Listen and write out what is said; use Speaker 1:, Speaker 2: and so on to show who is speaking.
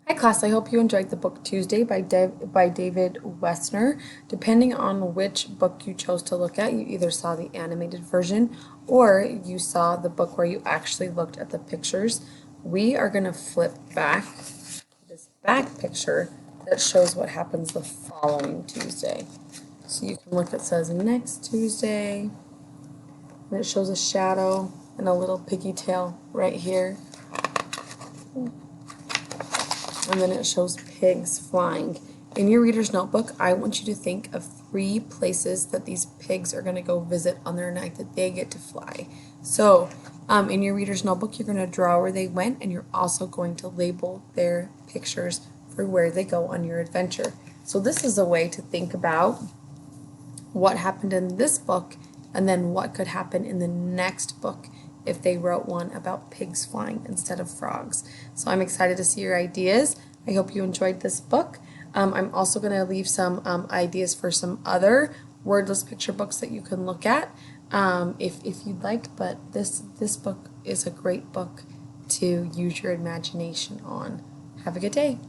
Speaker 1: Hi class, I hope you enjoyed the book Tuesday by David Wessner. Depending on which book you chose to look at, you either saw the animated version or you saw the book where you actually looked at the pictures. We are going to flip back this back picture that shows what happens the following Tuesday. So you can look, it says next Tuesday, and it shows a shadow and a little piggy tail right here. And then it shows pigs flying. In your reader's notebook, I want you to think of 3 places that these pigs are going to go visit on their night that they get to fly. So, in your reader's notebook, you're going to draw where they went, and you're also going to label their pictures for where they go on your adventure. So this is a way to think about what happened in this book and then what could happen in the next book if they wrote one about pigs flying instead of frogs. So I'm excited to see your ideas. I hope you enjoyed this book. I'm also going to leave some ideas for some other wordless picture books that you can look at if you'd like, but this book is a great book to use your imagination on. Have a good day.